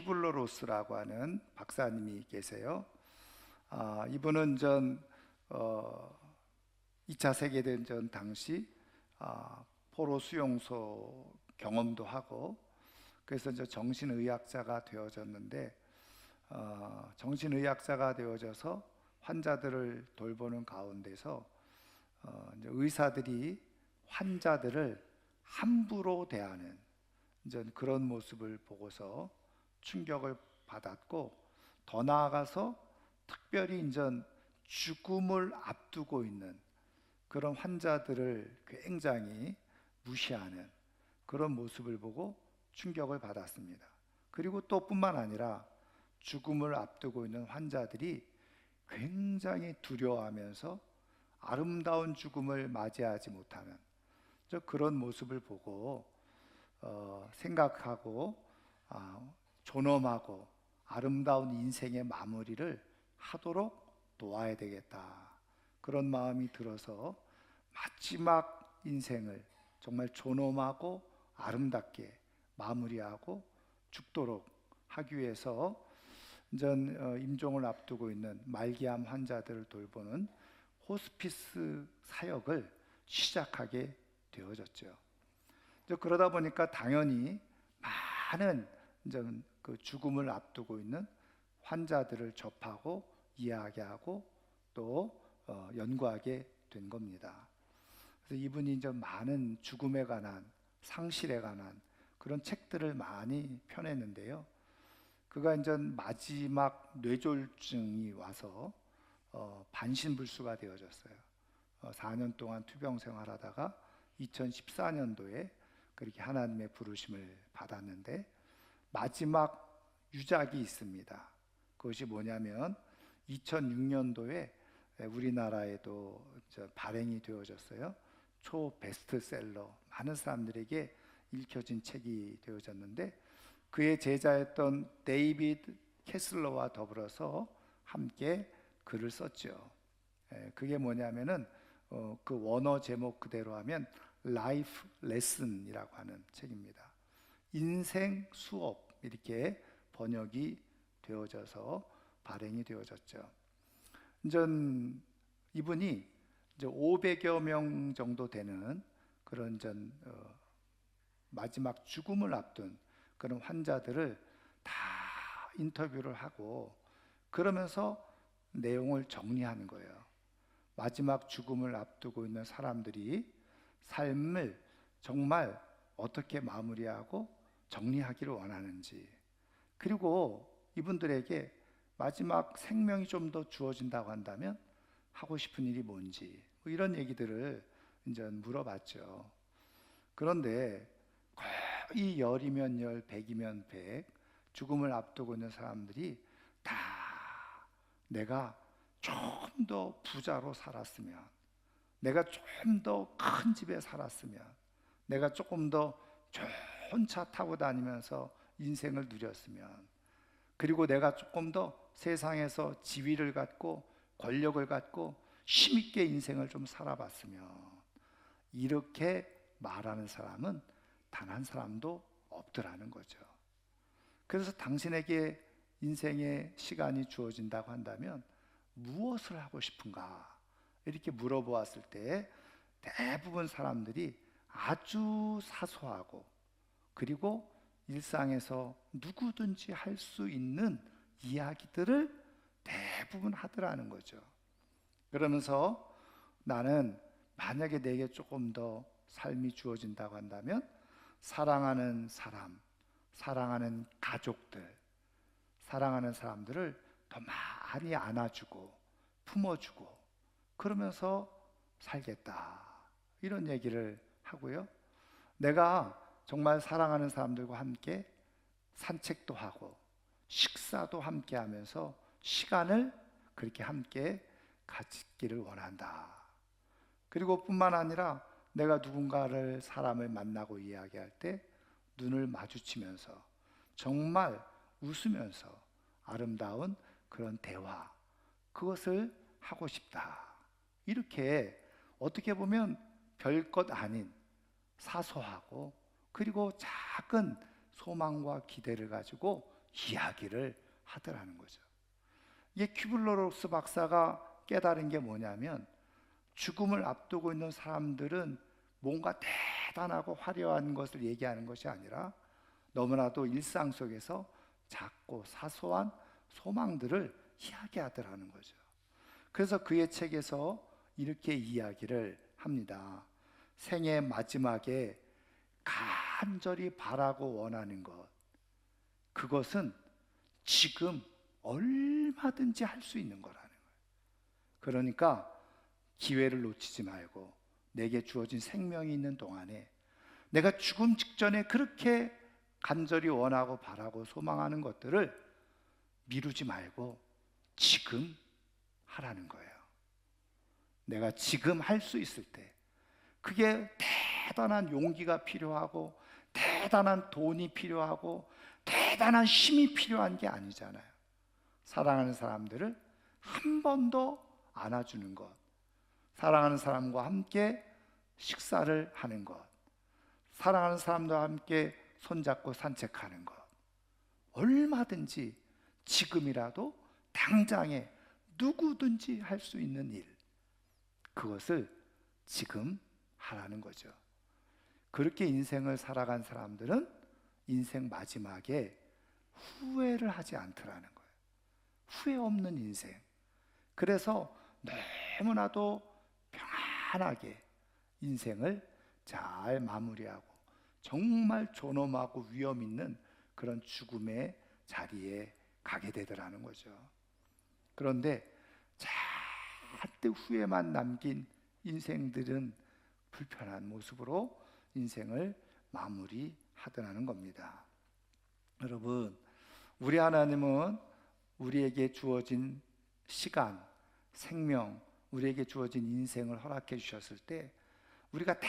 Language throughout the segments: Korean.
키블러 로스라고 하는 박사님이 계세요. 이분은 전 2차 세계대전 당시 포로 수용소 경험도 하고, 그래서 이제 정신의학자가 되어졌는데, 정신의학자가 되어져서 환자들을 돌보는 가운데서 이제 의사들이 환자들을 함부로 대하는 이제 그런 모습을 보고서 충격을 받았고, 더 나아가서 특별히 이제 죽음을 앞두고 있는 그런 환자들을 굉장히 무시하는 그런 모습을 보고 충격을 받았습니다. 그리고 또 뿐만 아니라 죽음을 앞두고 있는 환자들이 굉장히 두려워하면서 아름다운 죽음을 맞이하지 못하는 그런 모습을 보고 생각하고 존엄하고 아름다운 인생의 마무리를 하도록 도와야 되겠다, 그런 마음이 들어서 마지막 인생을 정말 존엄하고 아름답게 마무리하고 죽도록 하기 위해서 임종을 앞두고 있는 말기암 환자들을 돌보는 호스피스 사역을 시작하게 되어졌죠. 그러다 보니까 당연히 많은 그 죽음을 앞두고 있는 환자들을 접하고 이야기하고 또 연구하게 된 겁니다. 그래서 이분이 이제 많은 죽음에 관한, 상실에 관한 그런 책들을 많이 펴냈는데요. 그가 이제 마지막 뇌졸중이 와서 반신불수가 되어졌어요. 4년 동안 투병 생활하다가 2014년도에 그렇게 하나님의 부르심을 받았는데, 마지막 유작이 있습니다. 그것이 뭐냐면 2006년도에 우리나라에도 발행이 되어졌어요. 초 베스트셀러, 많은 사람들에게 읽혀진 책이 되어졌는데, 그의 제자였던 데이비드 캐슬러와 더불어서 함께 글을 썼죠. 그게 뭐냐면은 그 원어 제목 그대로 하면 라이프 레슨이라고 하는 책입니다. 인생 수업, 이렇게 번역이 되어져서 발행이 되어졌죠. 이분이 이제 500여 명 정도 되는 그런 마지막 죽음을 앞둔 그런 환자들을 다 인터뷰를 하고, 그러면서 내용을 정리하는 거예요. 마지막 죽음을 앞두고 있는 사람들이 삶을 정말 어떻게 마무리하고 정리하기를 원하는지, 그리고 이분들에게 마지막 생명이 좀 더 주어진다고 한다면 하고 싶은 일이 뭔지, 뭐 이런 얘기들을 이제 물어봤죠. 그런데 거의 열이면 열, 백이면 백, 죽음을 앞두고 있는 사람들이 다 내가 좀 더 부자로 살았으면, 내가 좀 더 큰 집에 살았으면, 내가 조금 더 좋은 차 타고 다니면서 인생을 누렸으면, 그리고 내가 조금 더 세상에서 지위를 갖고 권력을 갖고 힘있게 인생을 좀 살아봤으면, 이렇게 말하는 사람은 단 한 사람도 없더라는 거죠. 그래서 당신에게 인생의 시간이 주어진다고 한다면 무엇을 하고 싶은가? 이렇게 물어보았을 때 대부분 사람들이 아주 사소하고, 그리고 일상에서 누구든지 할 수 있는 이야기들을 대부분 하더라는 거죠. 그러면서 나는 만약에 내게 조금 더 삶이 주어진다고 한다면 사랑하는 사람, 사랑하는 가족들, 사랑하는 사람들을 더 많이 안아주고 품어주고 그러면서 살겠다, 이런 얘기를 하고요. 내가 정말 사랑하는 사람들과 함께 산책도 하고 식사도 함께 하면서 시간을 그렇게 함께 가지기를 원한다. 그리고 뿐만 아니라 내가 누군가를, 사람을 만나고 이야기할 때 눈을 마주치면서 정말 웃으면서 아름다운 그런 대화, 그것을 하고 싶다. 이렇게 어떻게 보면 별것 아닌 사소하고 그리고 작은 소망과 기대를 가지고 이야기를 하더라는 거죠. 이게 큐블러-로스 박사가 깨달은 게 뭐냐면, 죽음을 앞두고 있는 사람들은 뭔가 대단하고 화려한 것을 얘기하는 것이 아니라 너무나도 일상 속에서 작고 사소한 소망들을 이야기하더라는 거죠. 그래서 그의 책에서 이렇게 이야기를 합니다. 생의 마지막에 간절히 바라고 원하는 것, 그것은 지금 얼마든지 할 수 있는 거라는 거예요. 그러니까 기회를 놓치지 말고, 내게 주어진 생명이 있는 동안에 내가 죽음 직전에 그렇게 간절히 원하고 바라고 소망하는 것들을 미루지 말고 지금 하라는 거예요. 내가 지금 할 수 있을 때, 그게 대단한 용기가 필요하고 대단한 돈이 필요하고 대단한 힘이 필요한 게 아니잖아요. 사랑하는 사람들을 한 번 더 안아주는 것, 사랑하는 사람과 함께 식사를 하는 것, 사랑하는 사람과 함께 손잡고 산책하는 것, 얼마든지 지금이라도 당장에 누구든지 할 수 있는 일, 그것을 지금 하라는 거죠. 그렇게 인생을 살아간 사람들은 인생 마지막에 후회를 하지 않더라는 거예요. 후회 없는 인생. 그래서 너무나도 평안하게 인생을 잘 마무리하고 정말 존엄하고 위험 있는 그런 죽음의 자리에 가게 되더라는 거죠. 그런데 잔뜩 후회만 남긴 인생들은 불편한 모습으로 인생을 마무리하더라는 겁니다. 여러분, 우리 하나님은 우리에게 주어진 시간, 생명, 우리에게 주어진 인생을 허락해 주셨을 때, 우리가 다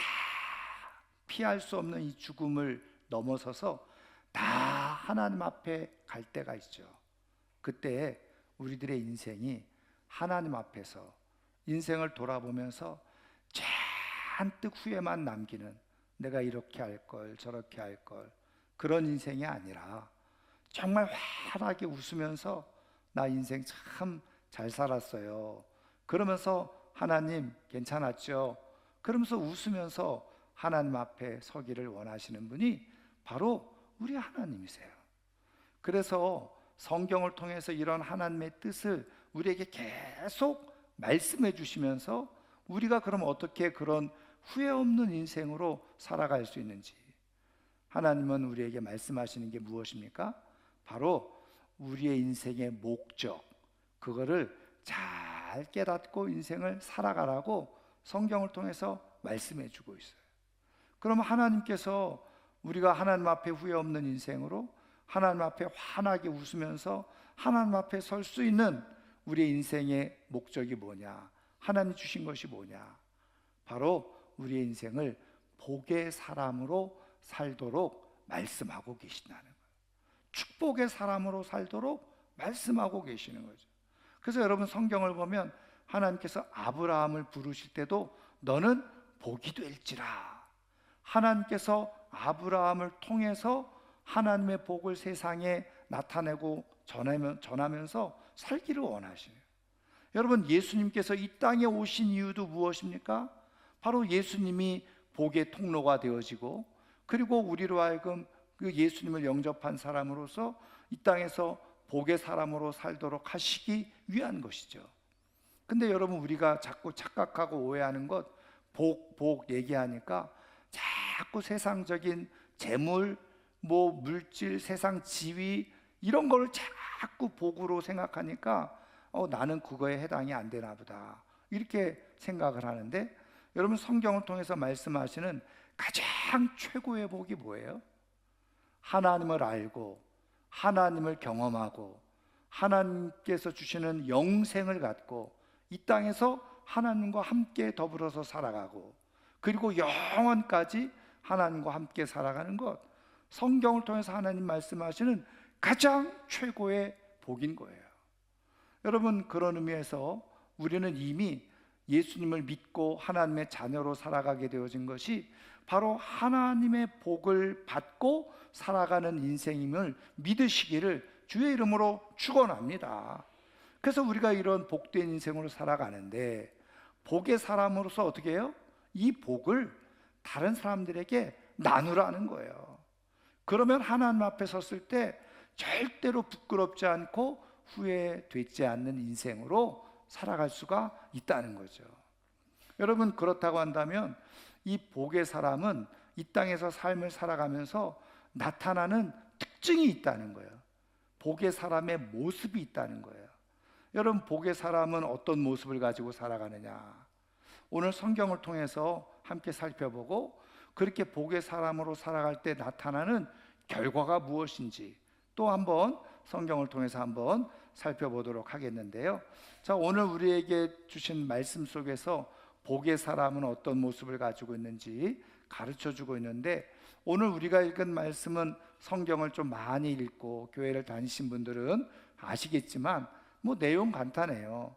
피할 수 없는 이 죽음을 넘어서서 다 하나님 앞에 갈 때가 있죠. 그때 우리들의 인생이 하나님 앞에서 인생을 돌아보면서 잔뜩 후회만 남기는, 내가 이렇게 할 걸 저렇게 할 걸, 그런 인생이 아니라 정말 환하게 웃으면서 나 인생 참 잘 살았어요, 그러면서 하나님 괜찮았죠, 그러면서 웃으면서 하나님 앞에 서기를 원하시는 분이 바로 우리 하나님이세요. 그래서 성경을 통해서 이런 하나님의 뜻을 우리에게 계속 말씀해 주시면서 우리가 그럼 어떻게 그런 후회 없는 인생으로 살아갈 수 있는지, 하나님은 우리에게 말씀하시는 게 무엇입니까? 바로 우리의 인생의 목적, 그거를 잘 깨닫고 인생을 살아가라고 성경을 통해서 말씀해 주고 있어요. 그러면 하나님께서 우리가 하나님 앞에 후회 없는 인생으로 하나님 앞에 환하게 웃으면서 하나님 앞에 설 수 있는 우리의 인생의 목적이 뭐냐? 하나님 주신 것이 뭐냐? 바로 우리의 인생을 복의 사람으로 살도록 말씀하고 계신다는 거예요. 축복의 사람으로 살도록 말씀하고 계시는 거죠. 그래서 여러분, 성경을 보면 하나님께서 아브라함을 부르실 때도 너는 복이 될지라, 하나님께서 아브라함을 통해서 하나님의 복을 세상에 나타내고 전하면서 살기를 원하시네요. 여러분, 예수님께서 이 땅에 오신 이유도 무엇입니까? 바로 예수님이 복의 통로가 되어지고, 그리고 우리로 하여금 그 예수님을 영접한 사람으로서 이 땅에서 복의 사람으로 살도록 하시기 위한 것이죠. 근데 여러분, 우리가 자꾸 착각하고 오해하는 것, 복 얘기하니까 자꾸 세상적인 재물, 물질, 세상 지위, 이런 걸 자꾸 복으로 생각하니까 나는 그거에 해당이 안 되나 보다, 이렇게 생각을 하는데, 여러분, 성경을 통해서 말씀하시는 가장 최고의 복이 뭐예요? 하나님을 알고 하나님을 경험하고 하나님께서 주시는 영생을 갖고 이 땅에서 하나님과 함께 더불어서 살아가고, 그리고 영원까지 하나님과 함께 살아가는 것, 성경을 통해서 하나님 말씀하시는 가장 최고의 복인 거예요. 여러분, 그런 의미에서 우리는 이미 예수님을 믿고 하나님의 자녀로 살아가게 되어진 것이 바로 하나님의 복을 받고 살아가는 인생임을 믿으시기를 주의 이름으로 축원합니다. 그래서 우리가 이런 복된 인생으로 살아가는데, 복의 사람으로서 어떻게 해요? 이 복을 다른 사람들에게 나누라는 거예요. 그러면 하나님 앞에 섰을 때 절대로 부끄럽지 않고 후회되지 않는 인생으로 살아갈 수가 있다는 거죠. 여러분, 그렇다고 한다면 이 복의 사람은 이 땅에서 삶을 살아가면서 나타나는 특징이 있다는 거예요. 복의 사람의 모습이 있다는 거예요. 여러분, 복의 사람은 어떤 모습을 가지고 살아가느냐? 오늘 성경을 통해서 함께 살펴보고, 그렇게 복의 사람으로 살아갈 때 나타나는 결과가 무엇인지 또 한번 성경을 통해서 한번 살펴보도록 하겠는데요. 자, 오늘 우리에게 주신 말씀 속에서 복의 사람은 어떤 모습을 가지고 있는지 가르쳐 주고 있는데, 오늘 우리가 읽은 말씀은 성경을 좀 많이 읽고 교회를 다니신 분들은 아시겠지만 내용 간단해요.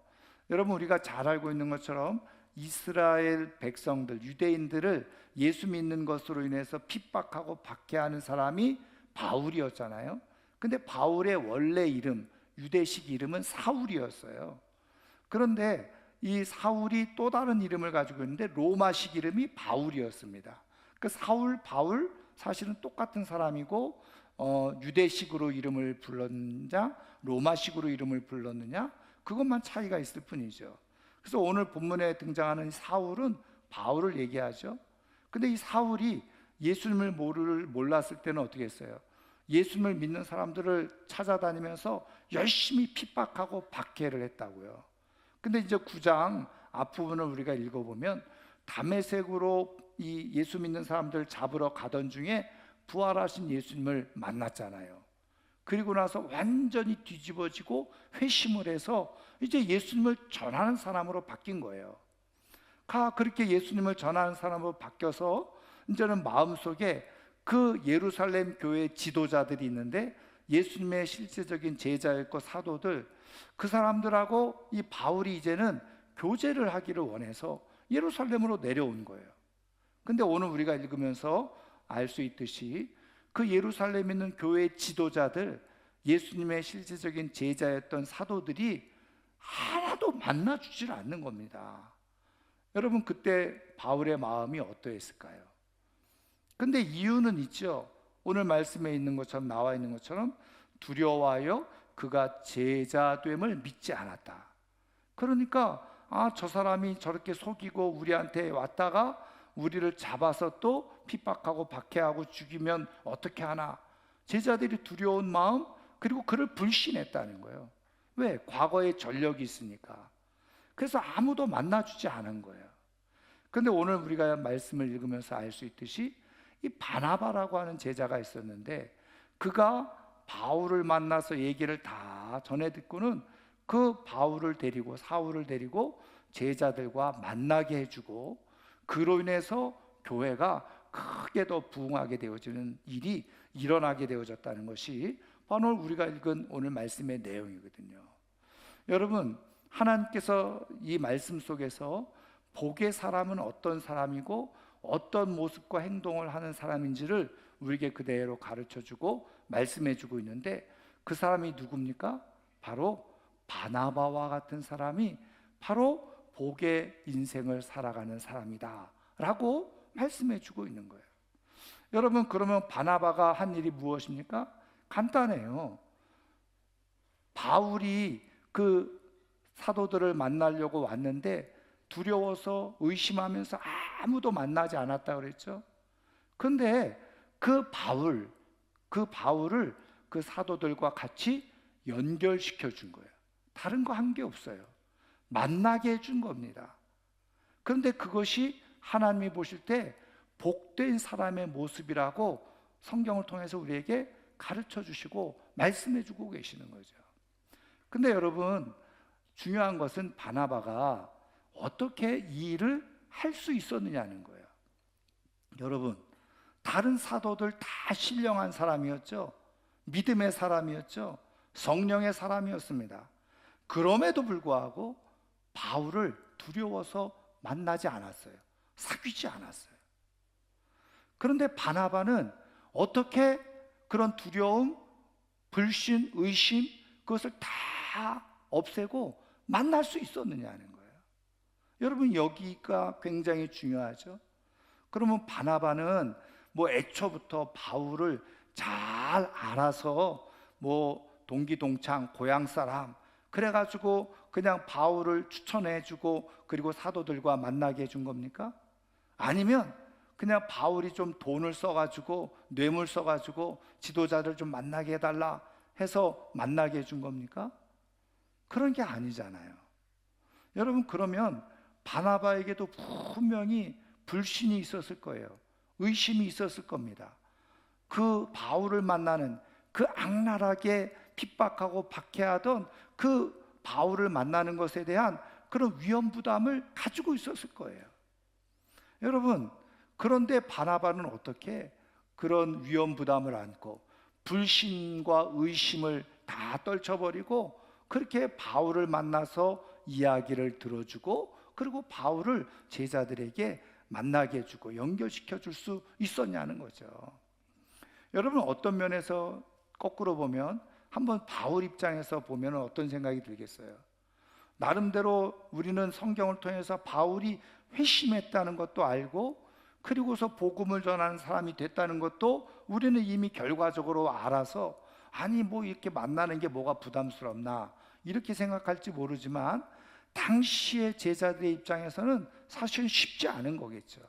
여러분, 우리가 잘 알고 있는 것처럼 이스라엘 백성들, 유대인들을 예수 믿는 것으로 인해서 핍박하고 박해하는 사람이 바울이었잖아요. 근데 바울의 원래 이름, 유대식 이름은 사울이었어요. 그런데 이 사울이 또 다른 이름을 가지고 있는데 로마식 이름이 바울이었습니다. 그 사울, 바울 사실은 똑같은 사람이고, 유대식으로 이름을 불렀느냐 로마식으로 이름을 불렀느냐, 그것만 차이가 있을 뿐이죠. 그래서 오늘 본문에 등장하는 사울은 바울을 얘기하죠. 근데 이 사울이 예수님을 몰랐을 때는 어떻게 했어요? 예수님을 믿는 사람들을 찾아다니면서 열심히 핍박하고 박해를 했다고요. 근데 이제 9장 앞부분을 우리가 읽어보면 다메섹으로 이 예수 믿는 사람들 잡으러 가던 중에 부활하신 예수님을 만났잖아요. 그리고 나서 완전히 뒤집어지고 회심을 해서 이제 예수님을 전하는 사람으로 바뀐 거예요. 그렇게 예수님을 전하는 사람으로 바뀌어서 이제는 마음속에 그 예루살렘 교회 지도자들이 있는데, 예수님의 실제적인 제자였고 사도들, 그 사람들하고 이 바울이 이제는 교제를 하기를 원해서 예루살렘으로 내려온 거예요. 근데 오늘 우리가 읽으면서 알 수 있듯이 그 예루살렘에 있는 교회 지도자들, 예수님의 실제적인 제자였던 사도들이 하나도 만나주질 않는 겁니다. 여러분, 그때 바울의 마음이 어떠했을까요? 근데 이유는 있죠. 오늘 말씀에 있는 것처럼, 나와 있는 것처럼 두려워하여 그가 제자됨을 믿지 않았다. 그러니까 저 사람이 저렇게 속이고 우리한테 왔다가 우리를 잡아서 또 핍박하고 박해하고 죽이면 어떻게 하나, 제자들이 두려운 마음, 그리고 그를 불신했다는 거예요. 왜? 과거에 전력이 있으니까. 그래서 아무도 만나주지 않은 거예요. 그런데 오늘 우리가 말씀을 읽으면서 알 수 있듯이 이 바나바라고 하는 제자가 있었는데, 그가 바울을 만나서 얘기를 다 전해 듣고는 그 바울을 데리고, 사울을 데리고 제자들과 만나게 해주고, 그로 인해서 교회가 크게 더 부흥하게 되어지는 일이 일어나게 되어졌다는 것이 바로 우리가 읽은 오늘 말씀의 내용이거든요. 여러분, 하나님께서 이 말씀 속에서 복의 사람은 어떤 사람이고 어떤 모습과 행동을 하는 사람인지를 우리에게 그대로 가르쳐주고 말씀해주고 있는데, 그 사람이 누굽니까? 바로 바나바와 같은 사람이 바로 복의 인생을 살아가는 사람이다 라고 말씀해주고 있는 거예요. 여러분, 그러면 바나바가 한 일이 무엇입니까? 간단해요. 바울이 그 사도들을 만나려고 왔는데 두려워서 의심하면서 아무도 만나지 않았다 그랬죠. 근데 그 바울을 그 사도들과 같이 연결시켜 준 거예요. 다른 거 한 게 없어요. 만나게 해준 겁니다. 그런데 그것이 하나님이 보실 때 복된 사람의 모습이라고 성경을 통해서 우리에게 가르쳐 주시고 말씀해 주고 계시는 거죠. 근데 여러분, 중요한 것은 바나바가 어떻게 이 일을 할 수 있었느냐는 거예요. 여러분, 다른 사도들 다 신령한 사람이었죠. 믿음의 사람이었죠. 성령의 사람이었습니다. 그럼에도 불구하고 바울을 두려워서 만나지 않았어요. 사귀지 않았어요. 그런데 바나바는 어떻게 그런 두려움, 불신, 의심 그것을 다 없애고 만날 수 있었느냐는 거예요. 여러분, 여기가 굉장히 중요하죠. 그러면 바나바는 뭐 애초부터 바울을 잘 알아서 뭐 동기동창 고향 사람 그래가지고 그냥 바울을 추천해주고 그리고 사도들과 만나게 해준 겁니까? 아니면 그냥 바울이 좀 돈을 써가지고 뇌물 써가지고 지도자들 좀 만나게 해달라 해서 만나게 해준 겁니까? 그런 게 아니잖아요. 여러분, 그러면 바나바에게도 분명히 불신이 있었을 거예요. 의심이 있었을 겁니다. 그 바울을 만나는 그 악랄하게 핍박하고 박해하던 그 바울을 만나는 것에 대한 그런 위험 부담을 가지고 있었을 거예요. 여러분, 그런데 바나바는 어떻게 그런 위험 부담을 안고 불신과 의심을 다 떨쳐버리고 그렇게 바울을 만나서 이야기를 들어주고 그리고 바울을 제자들에게 만나게 해주고 연결시켜 줄 수 있었냐는 거죠. 여러분, 어떤 면에서 거꾸로 보면 한번 바울 입장에서 보면 어떤 생각이 들겠어요? 나름대로 우리는 성경을 통해서 바울이 회심했다는 것도 알고 그리고서 복음을 전하는 사람이 됐다는 것도 우리는 이미 결과적으로 알아서 아니 뭐 이렇게 만나는 게 뭐가 부담스럽나 이렇게 생각할지 모르지만 당시의 제자들의 입장에서는 사실 쉽지 않은 거겠죠.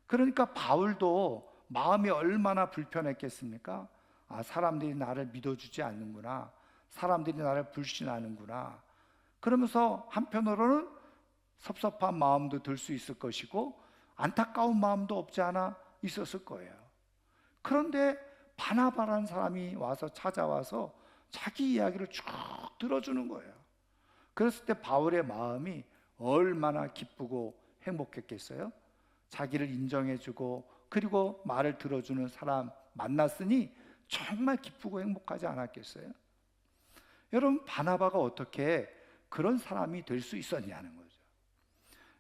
그러니까 바울도 마음이 얼마나 불편했겠습니까? 아, 사람들이 나를 믿어주지 않는구나, 사람들이 나를 불신하는구나, 그러면서 한편으로는 섭섭한 마음도 들 수 있을 것이고 안타까운 마음도 없지 않아 있었을 거예요. 그런데 바나바라는 사람이 와서 찾아와서 자기 이야기를 쭉 들어주는 거예요. 그랬을 때 바울의 마음이 얼마나 기쁘고 행복했겠어요? 자기를 인정해주고 그리고 말을 들어주는 사람 만났으니 정말 기쁘고 행복하지 않았겠어요? 여러분, 바나바가 어떻게 그런 사람이 될 수 있었냐는 거죠.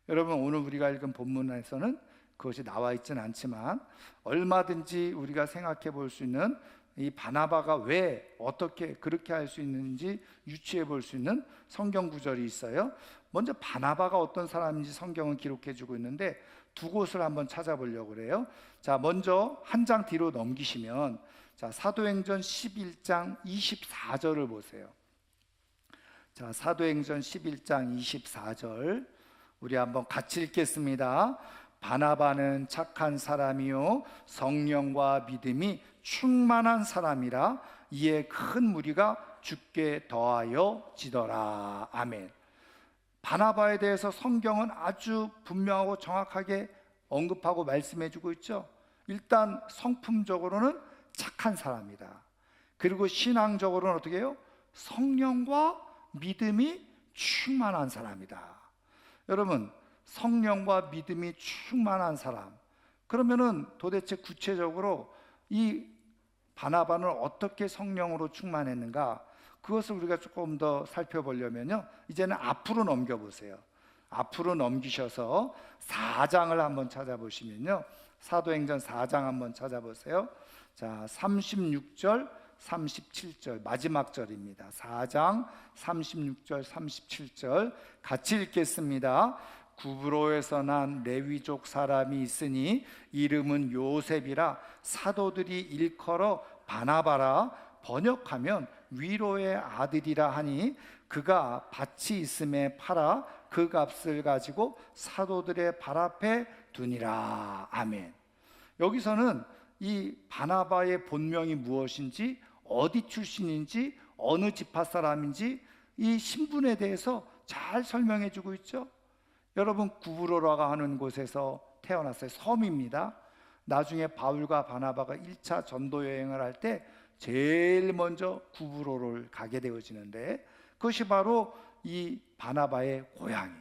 여러분, 오늘 우리가 읽은 본문에서는 그것이 나와 있지는 않지만 얼마든지 우리가 생각해 볼 수 있는 이 바나바가 왜 어떻게 그렇게 할 수 있는지 유추해 볼 수 있는 성경 구절이 있어요. 먼저 바나바가 어떤 사람인지 성경은 기록해 주고 있는데 두 곳을 한번 찾아보려고 그래요. 자, 먼저 한 장 뒤로 넘기시면 자, 사도행전 11장 24절을 보세요. 자, 사도행전 11장 24절 우리 한번 같이 읽겠습니다. 바나바는 착한 사람이요 성령과 믿음이 충만한 사람이라 이에 큰 무리가 주께 더하여 지더라. 아멘. 바나바에 대해서 성경은 아주 분명하고 정확하게 언급하고 말씀해 주고 있죠. 일단 성품적으로는 착한 사람이다. 그리고 신앙적으로는 어떻게 해요? 성령과 믿음이 충만한 사람이다. 여러분, 성령과 믿음이 충만한 사람, 그러면은 도대체 구체적으로 이 바나바는 어떻게 성령으로 충만했는가? 그것을 우리가 조금 더 살펴보려면요, 이제는 앞으로 넘겨보세요. 앞으로 넘기셔서 4장을 한번 찾아보시면요, 사도행전 4장 한번 찾아보세요. 자, 36절 37절 마지막 절입니다. 4장 36절 37절 같이 읽겠습니다. 구브로에서 난 레위족 사람이 있으니 이름은 요셉이라 사도들이 일컬어 바나바라 번역하면 위로의 아들이라 하니 그가 밭이 있음에 팔아 그 값을 가지고 사도들의 발 앞에 두니라. 아멘. 여기서는 이 바나바의 본명이 무엇인지, 어디 출신인지, 어느 지파 사람인지 이 신분에 대해서 잘 설명해 주고 있죠. 여러분, 구브로라고 하는 곳에서 태어났어요. 섬입니다. 나중에 바울과 바나바가 1차 전도 여행을 할 때 제일 먼저 구브로를 가게 되어지는데 그것이 바로 이 바나바의 고향이,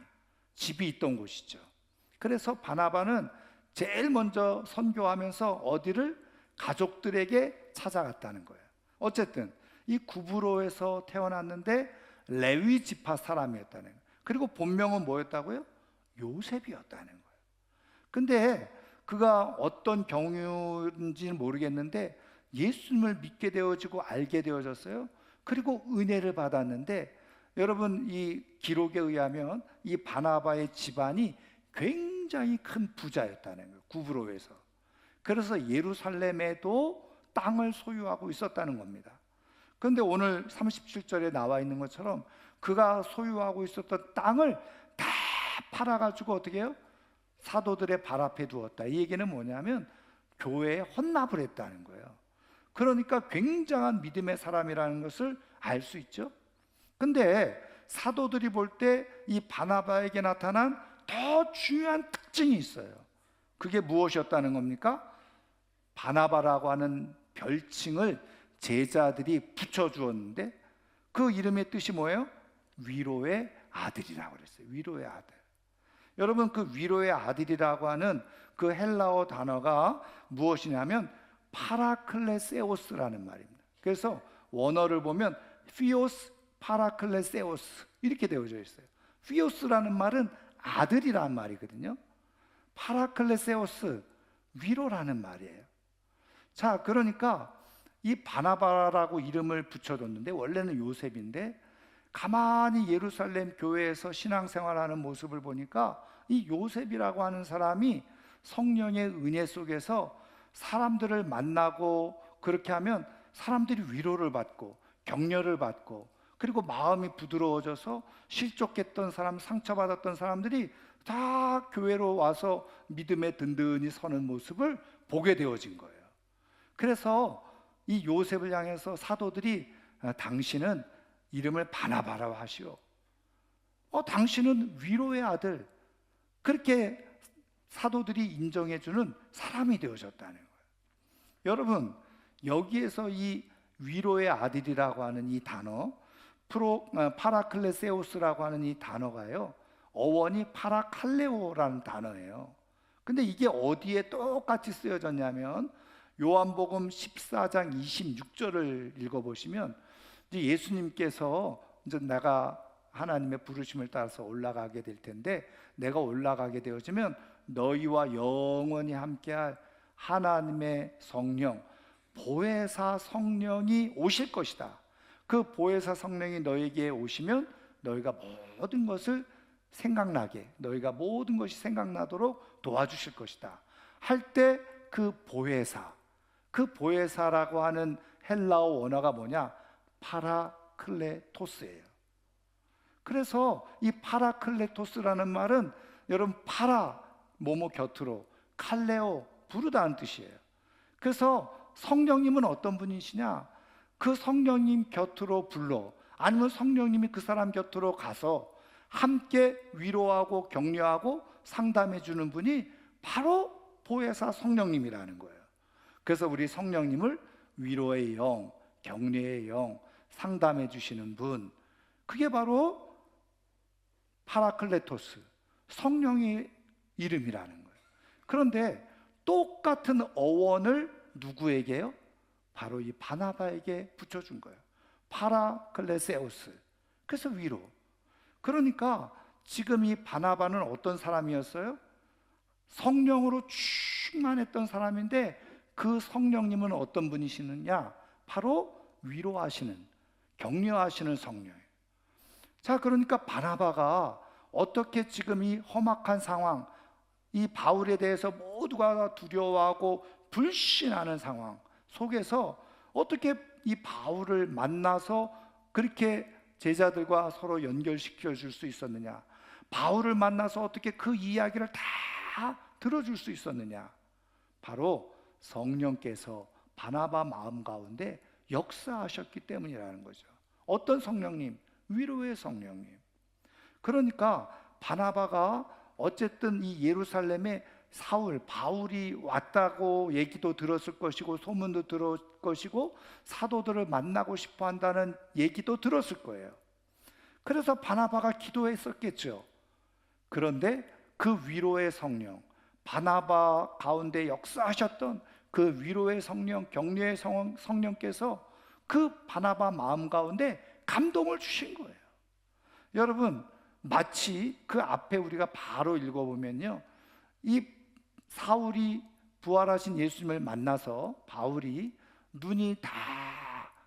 집이 있던 곳이죠. 그래서 바나바는 제일 먼저 선교하면서 어디를? 가족들에게 찾아갔다는 거예요. 어쨌든 이 구브로에서 태어났는데 레위 지파 사람이었다는 거예요. 그리고 본명은 뭐였다고요? 요셉이었다는 거예요. 근데 그가 어떤 경우인지는 모르겠는데 예수님을 믿게 되어지고 알게 되어졌어요. 그리고 은혜를 받았는데, 여러분 이 기록에 의하면 이 바나바의 집안이 굉장히 큰 부자였다는 거예요. 구브로에서. 그래서 예루살렘에도 땅을 소유하고 있었다는 겁니다. 그런데 오늘 37절에 나와 있는 것처럼 그가 소유하고 있었던 땅을 다 팔아가지고 어떻게 해요? 사도들의 발 앞에 두었다. 이 얘기는 뭐냐면 교회에 헌납을 했다는 거예요. 그러니까 굉장한 믿음의 사람이라는 것을 알 수 있죠. 근데 사도들이 볼 때 이 바나바에게 나타난 더 중요한 특징이 있어요. 그게 무엇이었다는 겁니까? 바나바라고 하는 별칭을 제자들이 붙여주었는데 그 이름의 뜻이 뭐예요? 위로의 아들이라고 그랬어요. 위로의 아들. 여러분, 그 위로의 아들이라고 하는 그 헬라어 단어가 무엇이냐면 파라클레세오스라는 말입니다. 그래서 원어를 보면 피오스 파라클레세오스 이렇게 되어져 있어요. 피오스라는 말은 아들이라는 말이거든요. 파라클레세오스, 위로라는 말이에요. 자, 그러니까 이 바나바라고 이름을 붙여줬는데 원래는 요셉인데, 가만히 예루살렘 교회에서 신앙생활하는 모습을 보니까 이 요셉이라고 하는 사람이 성령의 은혜 속에서 사람들을 만나고 그렇게 하면 사람들이 위로를 받고 격려를 받고, 그리고 마음이 부드러워져서 실족했던 사람, 상처받았던 사람들이 다 교회로 와서 믿음에 든든히 서는 모습을 보게 되어진 거예요. 그래서 이 요셉을 향해서 사도들이 당신은 이름을 바나바라고 하시오. 당신은 위로의 아들. 그렇게 사도들이 인정해주는 사람이 되어졌다는 거예요. 여러분, 여기에서 이 위로의 아들이라고 하는 이 단어, 파라클레세오스라고 하는 이 단어가요, 어원이 파라칼레오라는 단어예요. 근데 이게 어디에 똑같이 쓰여졌냐면 요한복음 14장 26절을 읽어보시면 이제 예수님께서 이제 내가 하나님의 부르심을 따라서 올라가게 될 텐데, 내가 올라가게 되어지면 너희와 영원히 함께할 하나님의 성령, 보혜사 성령이 오실 것이다. 그 보혜사 성령이 너에게 오시면 너희가 모든 것을 생각나게, 너희가 모든 것이 생각나도록 도와주실 것이다 할 때, 그 보혜사, 그 보혜사라고 하는 헬라어 원어가 뭐냐? 파라클레토스예요. 그래서 이 파라클레토스라는 말은 여러분, 파라 뭐뭐 곁으로, 칼레오 부르다는 뜻이에요. 그래서 성령님은 어떤 분이시냐? 그 성령님 곁으로 불러, 아니면 성령님이 그 사람 곁으로 가서 함께 위로하고 격려하고 상담해 주는 분이 바로 보혜사 성령님이라는 거예요. 그래서 우리 성령님을 위로의 영, 격려의 영, 상담해 주시는 분, 그게 바로 파라클레토스, 성령의 이름이라는 거예요. 그런데 똑같은 어원을 누구에게요? 바로 이 바나바에게 붙여준 거예요. 파라클레세오스. 그래서 위로. 그러니까 지금 이 바나바는 어떤 사람이었어요? 성령으로 충만했던 사람인데, 그 성령님은 어떤 분이시느냐? 바로 위로하시는, 격려하시는 성령이에요. 자, 그러니까 바나바가 어떻게 지금 이 험악한 상황, 이 바울에 대해서 모두가 두려워하고 불신하는 상황 속에서 어떻게 이 바울을 만나서 그렇게 제자들과 서로 연결시켜 줄 수 있었느냐? 바울을 만나서 어떻게 그 이야기를 다 들어줄 수 있었느냐? 바로 성령께서 바나바 마음 가운데 역사하셨기 때문이라는 거죠. 어떤 성령님? 위로의 성령님. 그러니까 바나바가 어쨌든 이 예루살렘에 바울이 왔다고 얘기도 들었을 것이고, 소문도 들었을 것이고, 사도들을 만나고 싶어 한다는 얘기도 들었을 거예요. 그래서 바나바가 기도했었겠죠. 그런데 그 위로의 성령, 바나바 가운데 역사하셨던 그 위로의 성령, 격려의 성령께서 그 바나바 마음 가운데 감동을 주신 거예요. 여러분, 마치 그 앞에 우리가 바로 읽어보면요, 이 사울이 부활하신 예수님을 만나서 바울이 눈이 다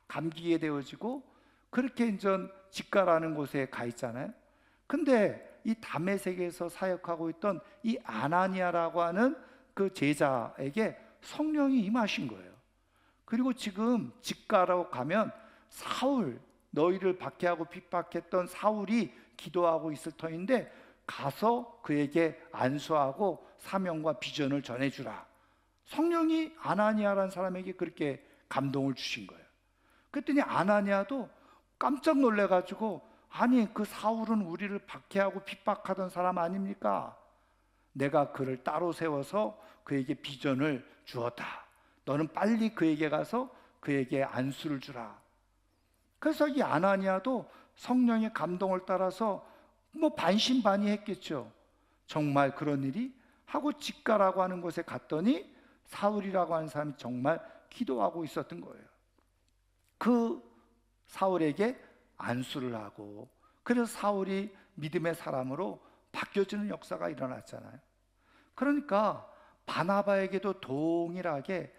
감기게 되어지고 그렇게 이제 직가라는 곳에 가 있잖아요. 근데 이 다메섹에서 사역하고 있던 이 아나니아라고 하는 그 제자에게 성령이 임하신 거예요. 그리고 지금 직가로 가면 사울, 너희를 박해하고 핍박했던 사울이 기도하고 있을 터인데 가서 그에게 안수하고 사명과 비전을 전해주라. 성령이 아나니아라는 사람에게 그렇게 감동을 주신 거예요. 그랬더니 아나니아도 깜짝 놀래가지고, 아니 그 사울은 우리를 박해하고 핍박하던 사람 아닙니까? 내가 그를 따로 세워서 그에게 비전을 주었다. 너는 빨리 그에게 가서 그에게 안수를 주라. 그래서 이 아나니아도 성령의 감동을 따라서 뭐 반신반의했겠죠. 정말 그런 일이 하고 직가라고 하는 곳에 갔더니 사울이라고 하는 사람이 정말 기도하고 있었던 거예요. 그 사울에게 안수를 하고, 그래서 사울이 믿음의 사람으로 바뀌어지는 역사가 일어났잖아요. 그러니까 바나바에게도 동일하게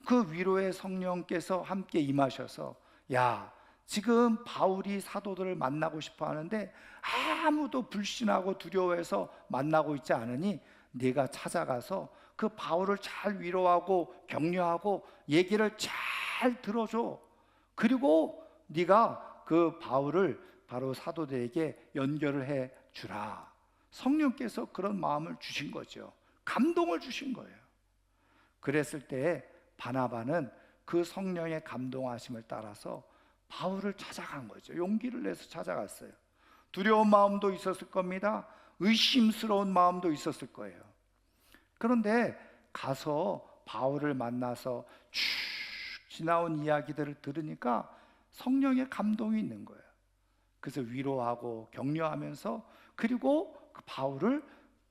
그 위로의 성령께서 함께 임하셔서, 야, 지금 바울이 사도들을 만나고 싶어 하는데 아무도 불신하고 두려워해서 만나고 있지 않으니 네가 찾아가서 그 바울을 잘 위로하고 격려하고 얘기를 잘 들어줘. 그리고 네가 그 바울을 바로 사도들에게 연결을 해 주라. 성령께서 그런 마음을 주신 거죠. 감동을 주신 거예요. 그랬을 때 바나바는 그 성령의 감동하심을 따라서 바울을 찾아간 거죠. 용기를 내서 찾아갔어요. 두려운 마음도 있었을 겁니다. 의심스러운 마음도 있었을 거예요. 그런데 가서 바울을 만나서 쭉 지나온 이야기들을 들으니까 성령의 감동이 있는 거예요. 그래서 위로하고 격려하면서, 그리고 그 바울을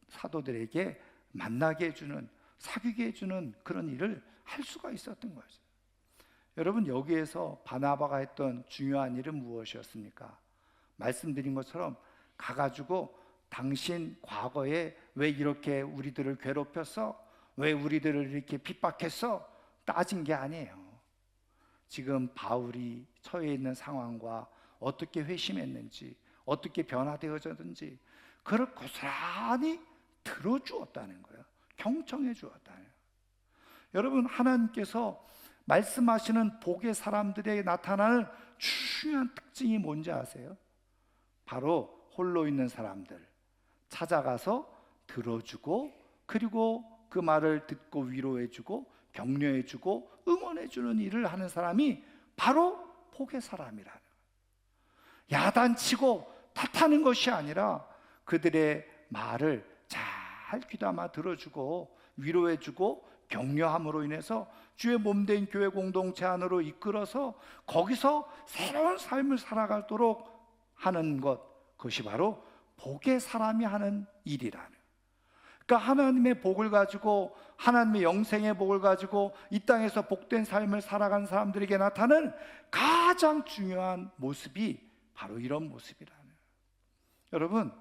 사도들에게 만나게 해주는, 사귀게 해주는 그런 일을 할 수가 있었던 거죠. 여러분, 여기에서 바나바가 했던 중요한 일은 무엇이었습니까? 말씀드린 것처럼 가가지고 당신 과거에 왜 이렇게 우리들을 괴롭혔어? 왜 우리들을 이렇게 핍박했어? 따진 게 아니에요. 지금 바울이 처해 있는 상황과 어떻게 회심했는지, 어떻게 변화되어졌는지 그걸 고스란히 들어주었다는 거예요. 경청해 주었다는 거예요. 여러분, 하나님께서 말씀하시는 복의 사람들에게 나타나는 중요한 특징이 뭔지 아세요? 바로 홀로 있는 사람들 찾아가서 들어주고, 그리고 그 말을 듣고 위로해주고 격려해주고 응원해주는 일을 하는 사람이 바로 복의 사람이라는 거예요. 야단치고 탓하는 것이 아니라 그들의 말을 잘 귀담아 들어주고 위로해주고 격려함으로 인해서 주의 몸된 교회 공동체 안으로 이끌어서 거기서 새로운 삶을 살아가도록 하는 것, 그것이 바로 복의 사람이 하는 일이라는 거예요. 그러니까 하나님의 복을 가지고, 하나님의 영생의 복을 가지고 이 땅에서 복된 삶을 살아가는 사람들에게 나타나는 가장 중요한 모습이 바로 이런 모습이라는 거예요. 여러분,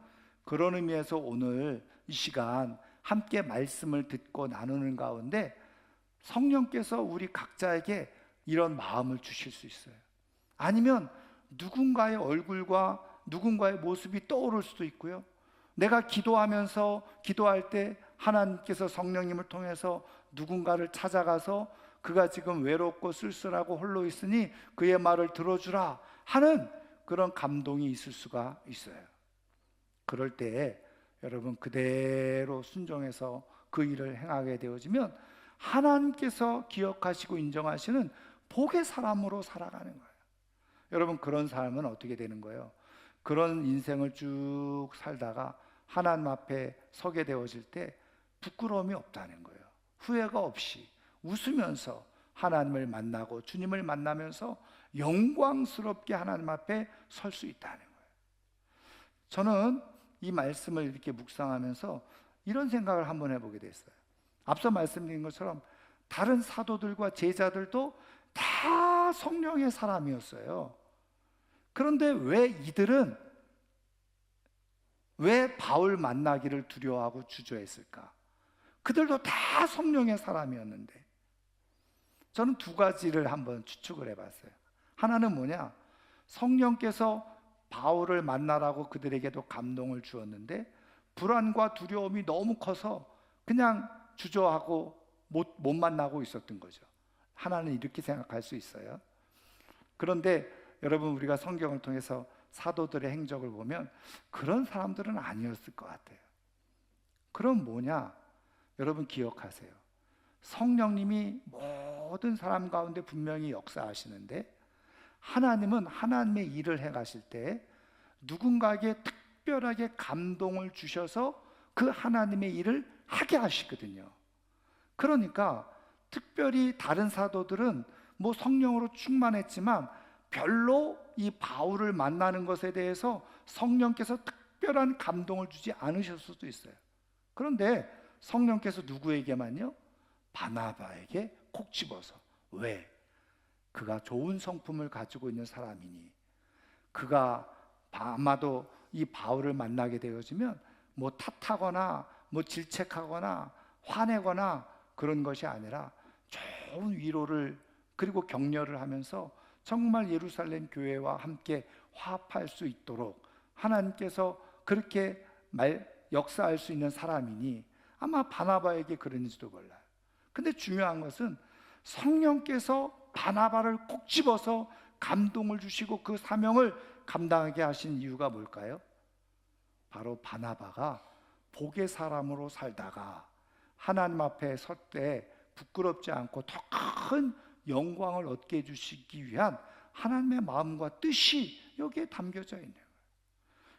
그런 의미에서 오늘 이 시간 함께 말씀을 듣고 나누는 가운데 성령께서 우리 각자에게 이런 마음을 주실 수 있어요. 아니면 누군가의 얼굴과 누군가의 모습이 떠오를 수도 있고요. 내가 기도하면서 기도할 때 하나님께서 성령님을 통해서 누군가를 찾아가서 그가 지금 외롭고 쓸쓸하고 홀로 있으니 그의 말을 들어주라 하는 그런 감동이 있을 수가 있어요. 그럴 때에 여러분 그대로 순종해서 그 일을 행하게 되어지면 하나님께서 기억하시고 인정하시는 복의 사람으로 살아가는 거예요. 여러분, 그런 사람은 어떻게 되는 거예요? 그런 인생을 쭉 살다가 하나님 앞에 서게 되어질 때 부끄러움이 없다는 거예요. 후회가 없이 웃으면서 하나님을 만나고 주님을 만나면서 영광스럽게 하나님 앞에 설 수 있다는 거예요. 저는 이 말씀을 이렇게 묵상하면서 이런 생각을 한번 해보게 됐어요. 앞서 말씀드린 것처럼 다른 사도들과 제자들도 다 성령의 사람이었어요. 그런데 왜 이들은 왜 바울 만나기를 두려워하고 주저했을까? 그들도 다 성령의 사람이었는데 저는 두 가지를 한번 추측을 해봤어요. 하나는 뭐냐? 성령께서 바울을 만나라고 그들에게도 감동을 주었는데 불안과 두려움이 너무 커서 그냥 주저하고 못 만나고 있었던 거죠. 하나는 이렇게 생각할 수 있어요. 그런데 여러분, 우리가 성경을 통해서 사도들의 행적을 보면 그런 사람들은 아니었을 것 같아요. 그럼 뭐냐? 여러분 기억하세요. 성령님이 모든 사람 가운데 분명히 역사하시는데 하나님은 하나님의 일을 해가실 때 누군가에게 특별하게 감동을 주셔서 그 하나님의 일을 하게 하시거든요. 그러니까 특별히 다른 사도들은 뭐 성령으로 충만했지만 별로 이 바울을 만나는 것에 대해서 성령께서 특별한 감동을 주지 않으셨을 수도 있어요. 그런데 성령께서 누구에게만요? 바나바에게 콕 집어서. 왜? 그가 좋은 성품을 가지고 있는 사람이니, 그가 아마도 이 바울을 만나게 되어지면 뭐 탓하거나 뭐 질책하거나 화내거나 그런 것이 아니라 좋은 위로를 그리고 격려를 하면서 정말 예루살렘 교회와 함께 화합할 수 있도록 하나님께서 그렇게 역사할 수 있는 사람이니 아마 바나바에게 그런지도 몰라요. 근데 중요한 것은 성령께서 바나바를 콕 집어서 감동을 주시고 그 사명을 감당하게 하신 이유가 뭘까요? 바로 바나바가 복의 사람으로 살다가 하나님 앞에 설 때 부끄럽지 않고 더 큰 영광을 얻게 해주시기 위한 하나님의 마음과 뜻이 여기에 담겨져 있는 거예요.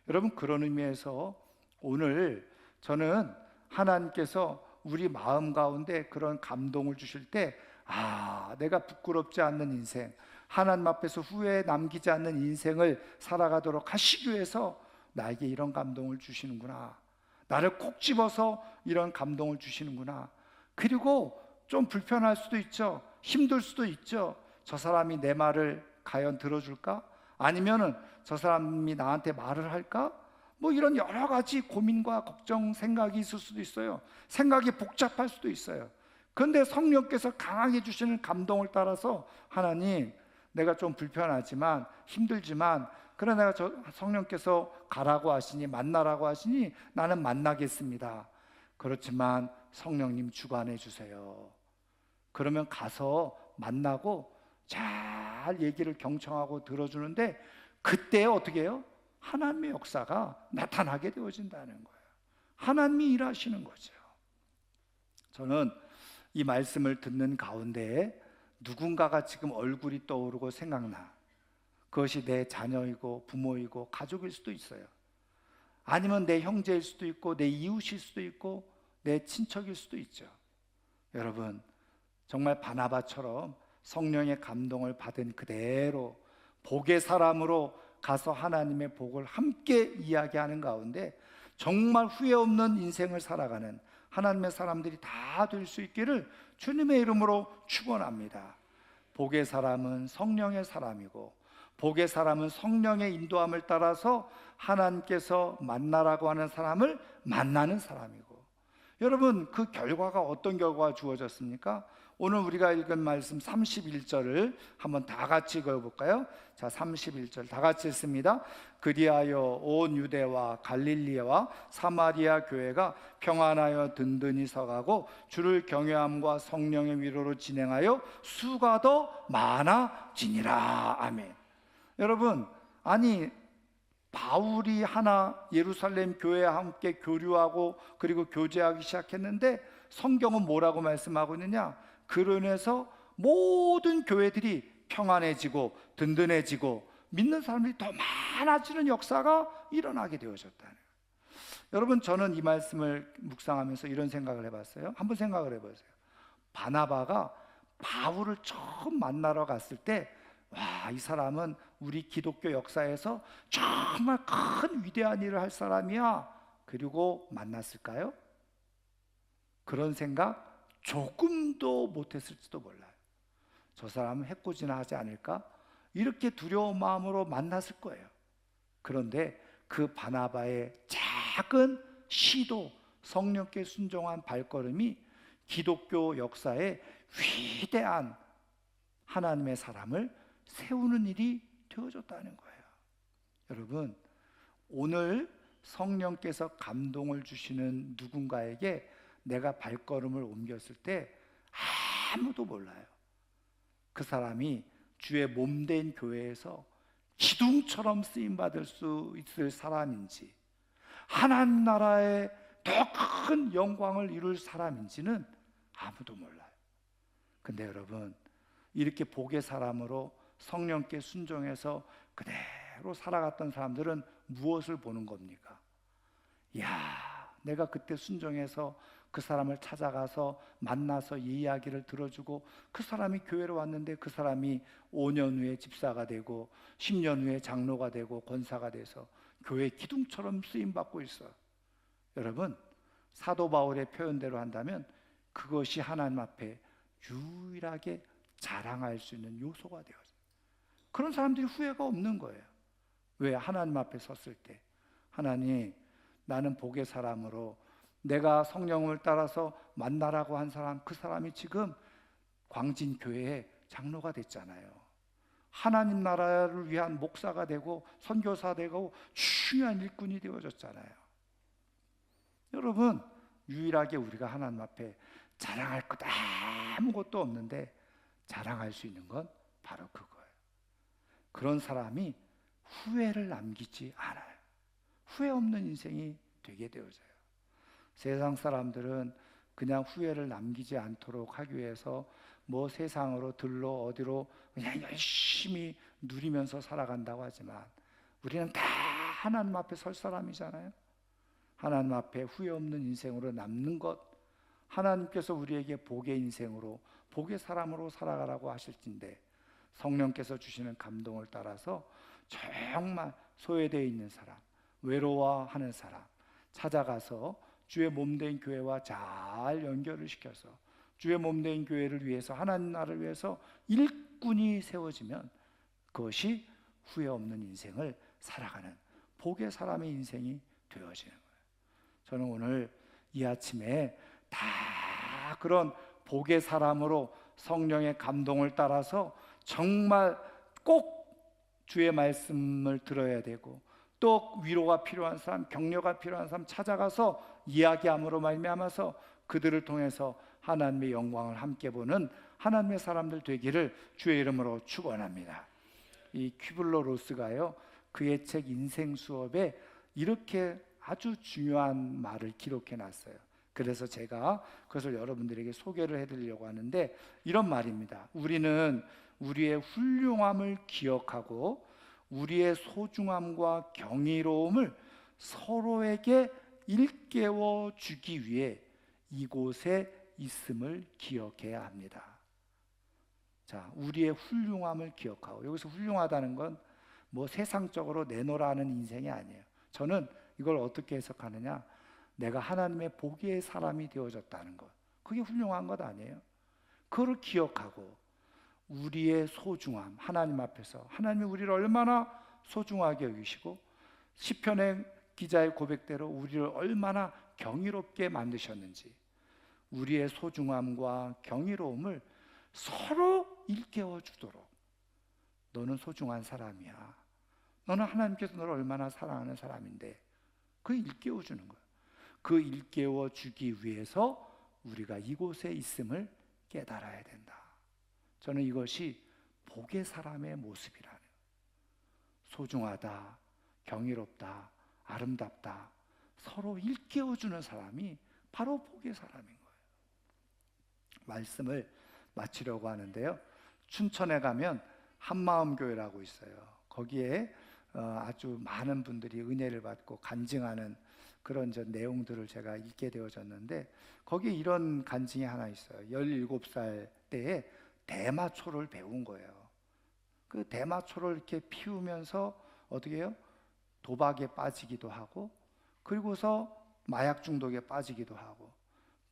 여러분, 그런 의미에서 오늘 저는 하나님께서 우리 마음 가운데 그런 감동을 주실 때, 내가 부끄럽지 않는 인생, 하나님 앞에서 후회 남기지 않는 인생을 살아가도록 하시기 위해서 나에게 이런 감동을 주시는구나, 나를 콕 집어서 이런 감동을 주시는구나. 그리고 좀 불편할 수도 있죠. 힘들 수도 있죠. 저 사람이 내 말을 과연 들어줄까? 아니면은 저 사람이 나한테 말을 할까? 뭐 이런 여러 가지 고민과 걱정, 생각이 있을 수도 있어요. 생각이 복잡할 수도 있어요. 그런데 성령께서 강하게 주시는 감동을 따라서 하나님, 내가 좀 불편하지만 힘들지만 그러나 내가 성령께서 가라고 하시니 만나라고 하시니 나는 만나겠습니다. 그렇지만 성령님 주관해 주세요. 그러면 가서 만나고 잘 얘기를 경청하고 들어주는데 그때 어떻게 해요? 하나님의 역사가 나타나게 되어진다는 거예요. 하나님이 일하시는 거죠. 저는 이 말씀을 듣는 가운데 누군가가 지금 얼굴이 떠오르고 생각나. 그것이 내 자녀이고 부모이고 가족일 수도 있어요. 아니면 내 형제일 수도 있고 내 이웃일 수도 있고 내 친척일 수도 있죠. 여러분, 정말 바나바처럼 성령의 감동을 받은 그대로 복의 사람으로 가서 하나님의 복을 함께 이야기하는 가운데 정말 후회 없는 인생을 살아가는 하나님의 사람들이 다 될 수 있기를 주님의 이름으로 축원합니다. 복의 사람은 성령의 사람이고 복의 사람은 성령의 인도함을 따라서 하나님께서 만나라고 하는 사람을 만나는 사람이고, 여러분, 그 결과가 어떤 결과가 주어졌습니까? 오늘 우리가 읽은 말씀 31절을 한번 다 같이 읽어볼까요? 자, 31절 다 같이 읽습니다. 그리하여 온 유대와 갈릴리와 사마리아 교회가 평안하여 든든히 서가고 주를 경외함과 성령의 위로로 진행하여 수가 더 많아지니라. 아멘. 여러분, 아니 바울이 하나 예루살렘 교회와 함께 교류하고 그리고 교제하기 시작했는데 성경은 뭐라고 말씀하고 있느냐? 그로 인해서 모든 교회들이 평안해지고 든든해지고 믿는 사람들이 더 많아지는 역사가 일어나게 되어졌다는 거예요. 여러분, 저는 이 말씀을 묵상하면서 이런 생각을 해봤어요. 한번 생각을 해보세요. 바나바가 바울을 처음 만나러 갔을 때, 이 사람은 우리 기독교 역사에서 정말 큰 위대한 일을 할 사람이야. 그리고 만났을까요? 그런 생각 조금도 못했을지도 몰라요. 저 사람은 해코지나 하지 않을까? 이렇게 두려운 마음으로 만났을 거예요. 그런데 그 바나바의 작은 시도, 성령께 순종한 발걸음이 기독교 역사에 위대한 하나님의 사람을 세우는 일이 되어졌다는 거예요. 여러분, 오늘 성령께서 감동을 주시는 누군가에게 내가 발걸음을 옮겼을 때 아무도 몰라요. 그 사람이 주의 몸된 교회에서 기둥처럼 쓰임받을 수 있을 사람인지, 하나님 나라의 더 큰 영광을 이룰 사람인지는 아무도 몰라요. 근데 여러분, 이렇게 복의 사람으로 성령께 순종해서 그대로 살아갔던 사람들은 무엇을 보는 겁니까? 야, 내가 그때 순종해서 그 사람을 찾아가서 만나서 이 이야기를 들어주고 그 사람이 교회로 왔는데 그 사람이 5년 후에 집사가 되고 10년 후에 장로가 되고 권사가 돼서 교회 기둥처럼 쓰임받고 있어요. 여러분, 사도 바울의 표현대로 한다면 그것이 하나님 앞에 유일하게 자랑할 수 있는 요소가 되어져요. 그런 사람들이 후회가 없는 거예요. 왜? 하나님 앞에 섰을 때 하나님, 나는 복의 사람으로 내가 성령을 따라서 만나라고 한 사람, 그 사람이 지금 광진교회의 장로가 됐잖아요. 하나님 나라를 위한 목사가 되고 선교사 되고 중요한 일꾼이 되어졌잖아요. 여러분, 유일하게 우리가 하나님 앞에 자랑할 것 아무것도 없는데 자랑할 수 있는 건 바로 그거예요. 그런 사람이 후회를 남기지 않아요. 후회 없는 인생이 되게 되어져요. 세상 사람들은 그냥 후회를 남기지 않도록 하기 위해서 뭐 세상으로 들러 어디로 그냥 열심히 누리면서 살아간다고 하지만 우리는 다 하나님 앞에 설 사람이잖아요. 하나님 앞에 후회 없는 인생으로 남는 것, 하나님께서 우리에게 복의 인생으로 복의 사람으로 살아가라고 하실 텐데 성령께서 주시는 감동을 따라서 정말 소외되어 있는 사람, 외로워하는 사람 찾아가서 주의 몸된 교회와 잘 연결을 시켜서 주의 몸된 교회를 위해서, 하나님 나라를 위해서 일꾼이 세워지면 그것이 후회 없는 인생을 살아가는 복의 사람의 인생이 되어지는 거예요. 저는 오늘 이 아침에 다 그런 복의 사람으로 성령의 감동을 따라서 정말 꼭 주의 말씀을 들어야 되고 또 위로가 필요한 사람, 격려가 필요한 사람 찾아가서 이야기함으로 말미암아서 그들을 통해서 하나님의 영광을 함께 보는 하나님의 사람들 되기를 주의 이름으로 축원합니다. 이 퀴블러 로스가요, 그의 책 인생 수업에 이렇게 아주 중요한 말을 기록해 놨어요. 그래서 제가 그것을 여러분들에게 소개를 해드리려고 하는데 이런 말입니다. 우리는 우리의 훌륭함을 기억하고 우리의 소중함과 경이로움을 서로에게 일깨워 주기 위해 이곳에 있음을 기억해야 합니다. 자, 우리의 훌륭함을 기억하고, 여기서 훌륭하다는 건 뭐 세상적으로 내놓으라는 인생이 아니에요. 저는 이걸 어떻게 해석하느냐, 내가 하나님의 복의 사람이 되어졌다는 것, 그게 훌륭한 것 아니에요? 그걸 기억하고 우리의 소중함, 하나님 앞에서 하나님이 우리를 얼마나 소중하게 여기시고 시편의 기자의 고백대로 우리를 얼마나 경이롭게 만드셨는지, 우리의 소중함과 경이로움을 서로 일깨워 주도록, 너는 소중한 사람이야, 너는 하나님께서 너를 얼마나 사랑하는 사람인데, 그 일깨워 주는 거예요. 그 일깨워 주기 위해서 우리가 이곳에 있음을 깨달아야 된다. 저는 이것이 복의 사람의 모습이라는, 소중하다, 경이롭다, 아름답다, 서로 일깨워주는 사람이 바로 복의 사람인 거예요. 말씀을 마치려고 하는데요, 춘천에 가면 한마음교회라고 있어요. 거기에 아주 많은 분들이 은혜를 받고 간증하는 그런 내용들을 제가 읽게 되어졌는데, 거기에 이런 간증이 하나 있어요. 17살 때에 대마초를 배운 거예요. 그 대마초를 이렇게 피우면서 어떻게 해요? 도박에 빠지기도 하고, 그리고서 마약 중독에 빠지기도 하고,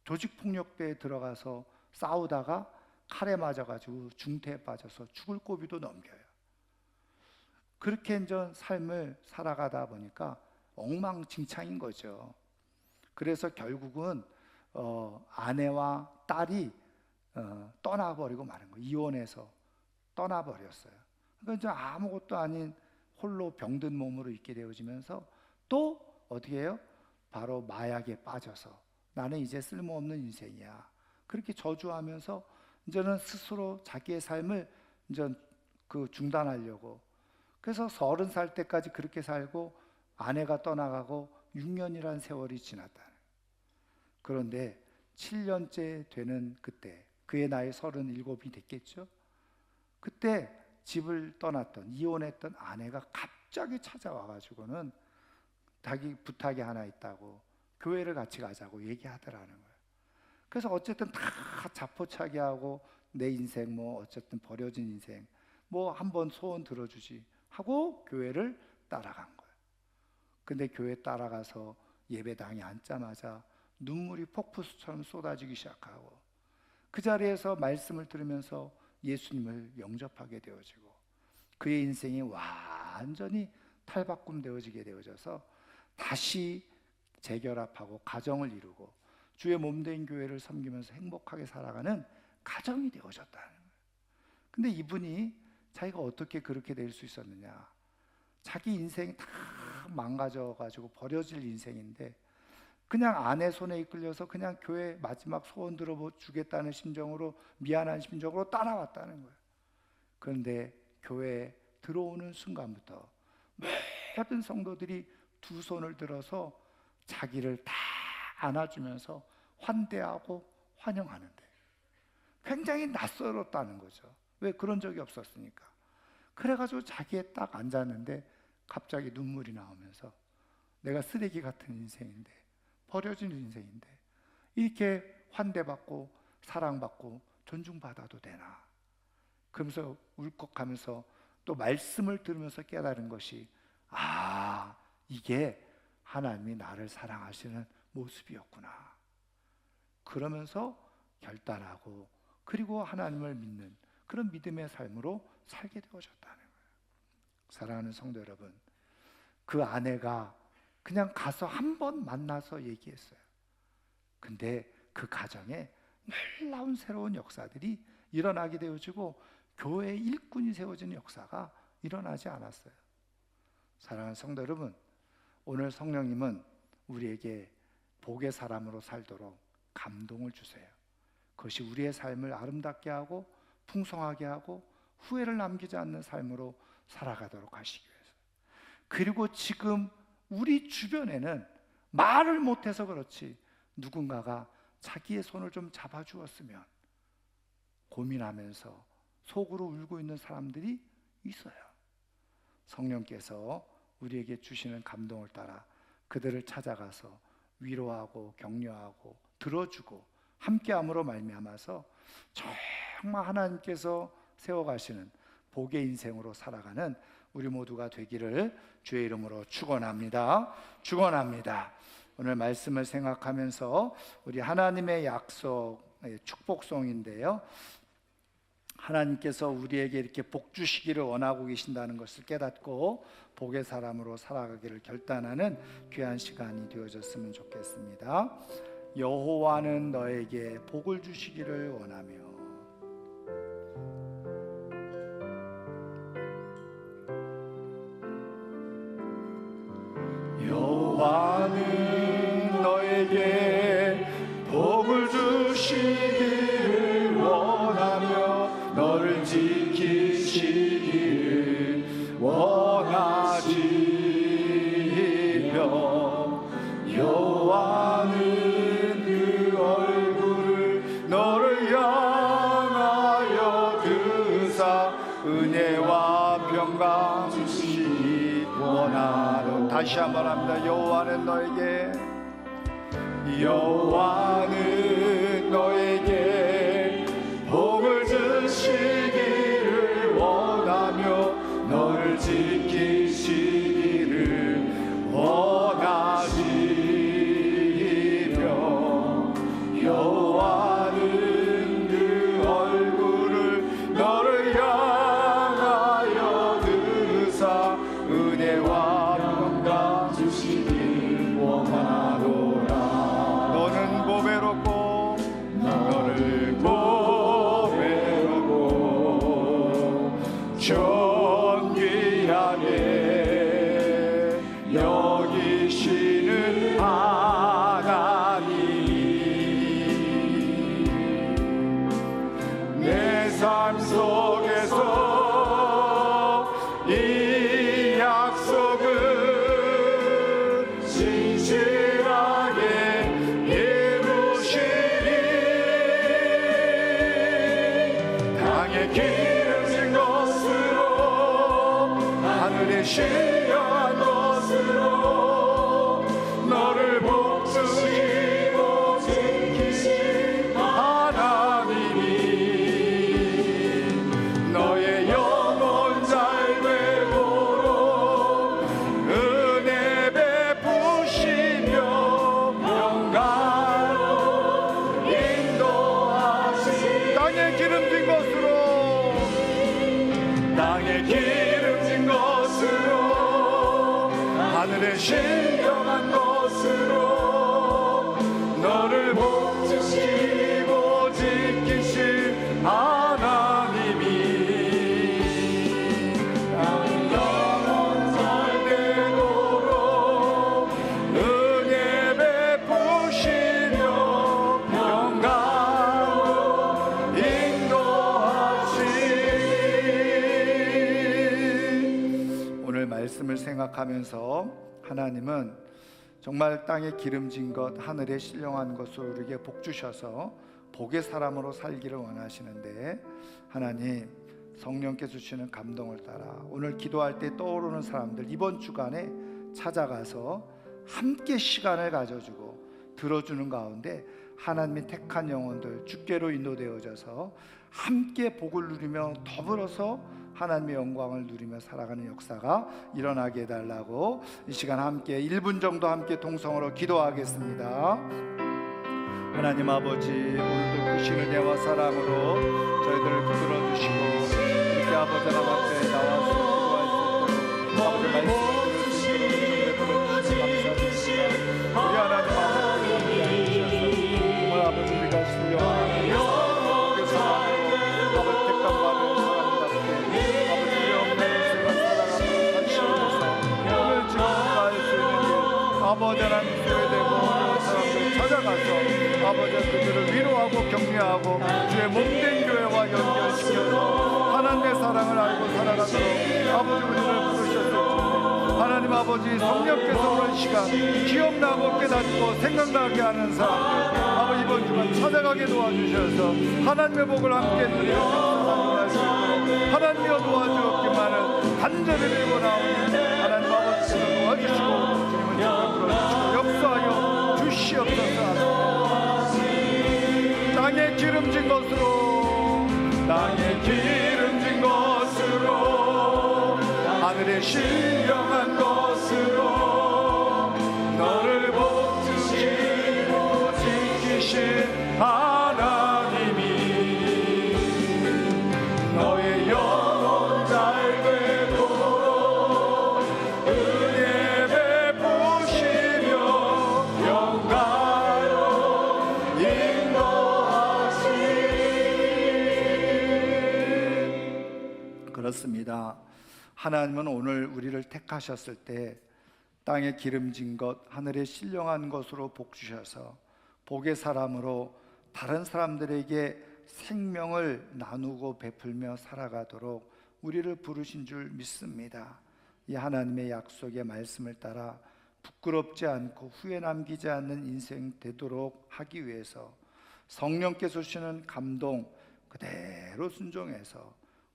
조직폭력배에 들어가서 싸우다가 칼에 맞아가지고 중태에 빠져서 죽을 고비도 넘겨요. 그렇게 이제 삶을 살아가다 보니까 엉망진창인 거죠. 그래서 결국은 아내와 딸이 떠나버리고 마는 거예요. 이혼해서 떠나버렸어요. 그러니까 이제 아무것도 아닌 홀로 병든 몸으로 있게 되어지면서 또 어떻게 해요? 바로 마약에 빠져서 나는 이제 쓸모없는 인생이야. 그렇게 저주하면서 이제는 스스로 자기의 삶을 이제 중단하려고. 그래서 30살 때까지 그렇게 살고 아내가 떠나가고 6년이라는 세월이 지났다. 그런데 7년째 되는 그때, 그의 나이 37이 됐겠죠. 그때 집을 떠났던, 이혼했던 아내가 갑자기 찾아와가지고는 자기 부탁이 하나 있다고 교회를 같이 가자고 얘기하더라는 거예요. 그래서 어쨌든 다 자포차기 하고 내 인생 뭐 어쨌든 버려진 인생 뭐 한번 소원 들어주지 하고 교회를 따라간 거예요. 근데 교회 따라가서 예배당에 앉자마자 눈물이 폭포수처럼 쏟아지기 시작하고 그 자리에서 말씀을 들으면서 예수님을 영접하게 되어지고 그의 인생이 완전히 탈바꿈되어지게 되어져서 다시 재결합하고 가정을 이루고 주의 몸된 교회를 섬기면서 행복하게 살아가는 가정이 되어졌다는 거예요. 근데 이분이 자기가 어떻게 그렇게 될 수 있었느냐, 자기 인생이 다 망가져가지고 버려질 인생인데 그냥 아내 손에 이끌려서 그냥 교회 마지막 소원 들어주겠다는 심정으로, 미안한 심정으로 따라왔다는 거예요. 그런데 교회에 들어오는 순간부터 모든 성도들이 두 손을 들어서 자기를 다 안아주면서 환대하고 환영하는데 굉장히 낯설었다는 거죠. 왜? 그런 적이 없었으니까. 그래가지고 자기에 딱 앉았는데 갑자기 눈물이 나오면서 내가 쓰레기 같은 인생인데, 버려진 인생인데 이렇게 환대받고 사랑받고 존중받아도 되나? 그러면서 울컥하면서 또 말씀을 들으면서 깨달은 것이, 아, 이게 하나님이 나를 사랑하시는 모습이었구나. 그러면서 결단하고 그리고 하나님을 믿는 그런 믿음의 삶으로 살게 되어졌다는 거예요. 사랑하는 성도 여러분, 그 아내가 그냥 가서 한 번 만나서 얘기했어요. 근데 그 가정에 놀라운 새로운 역사들이 일어나게 되어지고 교회의 일꾼이 세워지는 역사가 일어나지 않았어요. 사랑하는 성도 여러분, 오늘 성령님은 우리에게 복의 사람으로 살도록 감동을 주세요. 그것이 우리의 삶을 아름답게 하고 풍성하게 하고 후회를 남기지 않는 삶으로 살아가도록 하시기 위해서. 그리고 지금 우리 주변에는 말을 못해서 그렇지 누군가가 자기의 손을 좀 잡아주었으면 고민하면서 속으로 울고 있는 사람들이 있어요. 성령께서 우리에게 주시는 감동을 따라 그들을 찾아가서 위로하고 격려하고 들어주고 함께함으로 말미암아서 정말 하나님께서 세워가시는 복의 인생으로 살아가는 우리 모두가 되기를 주의 이름으로 축원합니다. 축원합니다. 오늘 말씀을 생각하면서 우리 하나님의 약속, 축복송인데요, 하나님께서 우리에게 이렇게 복 주시기를 원하고 계신다는 것을 깨닫고 복의 사람으로 살아가기를 결단하는 귀한 시간이 되어졌으면 좋겠습니다. 여호와는 너에게 복을 주시기를 원하며 여호와는 너에게 복을 주시기를 원하며 너를 지키시기를 원하시며 여호와는 그 얼굴을 너를 향하여 드사 은혜와 평강 주시기 원하노. 다시 한번 합니다. 여호와는 너에게 복을 주시기를 원하며 너를 지키시기를 원하시며 여호와는 그 얼굴을 너를 향하여 드사 은혜와 평강 주시길 원하노라. 너는 보배롭고 너를 여기시는 하나님이 내 삶 속에서 이 약속을 진실하게 이루시리. 땅에 기름진 것으로 하늘에 신령한 것으로 너를 복주시고 지키신 하나님이 너의 영혼 잘 되도록 은혜 베푸시며 영광으로 인도하시니 땅에 기름진 것으로 하늘에 신령한 것으로 너를 복주시고 지키신 하나님이 나의 영혼 잘 되도록 은혜 베푸시며 영광으로 인도하시니. 오늘 말씀을 생각하면서 하나님은 정말 땅에 기름진 것, 하늘에 신령한 것으로 우리에게 복 주셔서 복의 사람으로 살기를 원하시는데, 하나님 성령께서 주시는 감동을 따라 오늘 기도할 때 떠오르는 사람들 이번 주간에 찾아가서 함께 시간을 가져주고 들어주는 가운데 하나님이 택한 영혼들 주께로 인도되어져서 함께 복을 누리며 더불어서 하나님의 영광을 누리며 살아가는 역사가 일어나게 해달라고 이 시간 함께 1분 정도 함께 동성으로 기도하겠습니다. 하나님 아버지, 오늘도 크신 은혜와 사랑으로 저희들을 붙들어 주시고 이렇게 아버지 하나님 앞에 나와서 기도할 수 있도록 아버지 말씀을 들을 수 있도록 준비해 주셔서 감사드립니다. 우리 하나님 아버지 주셔서 정말 아버지 우리가 신령한 아버지 하나님 소외되고 어려운 사람들 찾아가서 아버지 그들을 위로하고 격려하고 주의 몸된 교회와 연결시켜서 하나님의 사랑을 알고 살아가도록 아버지 우리를 부르셨습니다. 하나님 아버지 성령께서 오늘 시간 기억나고 깨닫고 생각나게 하는 사람들 아버지 이번 주간 찾아가게 도와주셔서 하나님의 복을 함께 누리며 살아갈 수 있도록 하나님이여 도와주었기만은 간절히 밀고 나오니 하나님 아버지께서 도와주시고 역사하여 주시옵소서. 땅에 기름진 것으로 하늘에 신령한 것으로 너를 복주시고 지키신 하나님이 너의 영혼 잘 되도록 은혜 베푸시며 영광으로 인도하시니. 그렇습니다. 하나님은 오늘 우리를 택하셨을 때 땅에 기름진 것, 하늘에 신령한 것으로 복 주셔서 복의 사람으로 다른 사람들에게 생명을 나누고 베풀며 살아가도록 우리를 부르신 줄 믿습니다. 이 하나님의 약속의 말씀을 따라 부끄럽지 않고 후회 남기지 않는 인생 되도록 하기 위해서 성령께서 주시는 감동 그대로 순종해서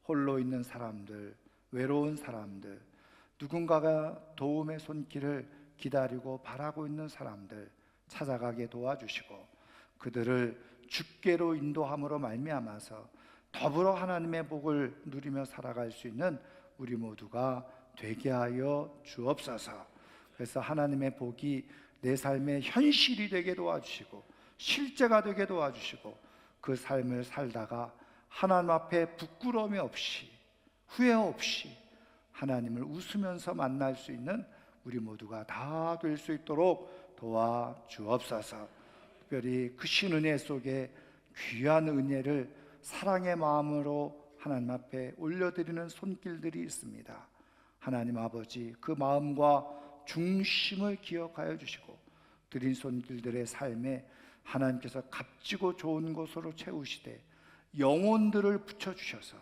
홀로 있는 사람들, 외로운 사람들, 누군가가 도움의 손길을 기다리고 바라고 있는 사람들 찾아가게 도와주시고 그들을 주께로 인도함으로 말미암아서 더불어 하나님의 복을 누리며 살아갈 수 있는 우리 모두가 되게 하여 주옵소서. 그래서 하나님의 복이 내 삶의 현실이 되게 도와주시고 실제가 되게 도와주시고 그 삶을 살다가 하나님 앞에 부끄러움이 없이 후회 없이 하나님을 웃으면서 만날 수 있는 우리 모두가 다 될 수 있도록 도와주옵소서. 특별히 크신 은혜 속에 귀한 은혜를 사랑의 마음으로 하나님 앞에 올려드리는 손길들이 있습니다. 하나님 아버지 그 마음과 중심을 기억하여 주시고 드린 손길들의 삶에 하나님께서 값지고 좋은 것으로 채우시되 영혼들을 붙여주셔서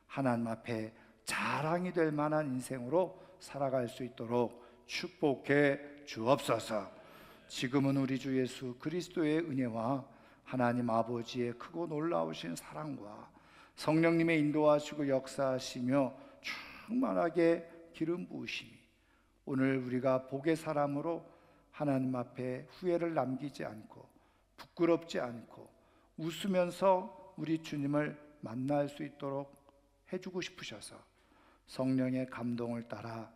하나님 앞에 자랑이 될 만한 인생으로 살아갈 수 있도록 축복해 주옵소서. 지금은 우리 주 예수 그리스도의 은혜와 하나님 아버지의 크고 놀라우신 사랑과 성령님의 인도하시고 역사하시며 충만하게 기름 부으심이 오늘 우리가 복의 사람으로 하나님 앞에 후회를 남기지 않고 부끄럽지 않고 웃으면서 우리 주님을 만날 수 있도록 해주고 싶으셔서 성령의 감동을 따라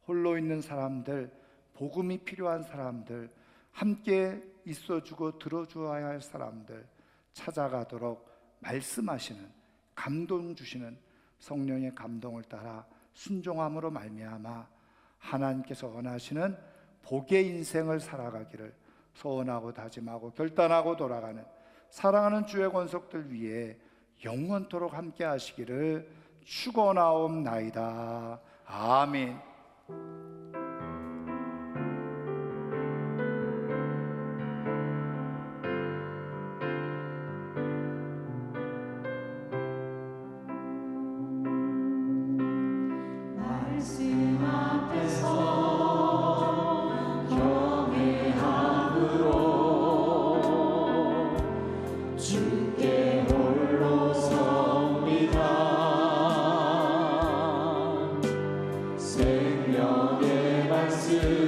홀로 있는 사람들, 복음이 필요한 사람들, 함께 있어주고 들어주어야 할 사람들 찾아가도록 말씀하시는, 감동 주시는 성령의 감동을 따라 순종함으로 말미암아 하나님께서 원하시는 복의 인생을 살아가기를 소원하고 다짐하고 결단하고 돌아가는 사랑하는 주의 권속들 위해 영원토록 함께 하시기를 축원하옵나이다. 아멘. 말씀 앞에서 경외함으로 주께 홀로 섭니다. 생명의 말씀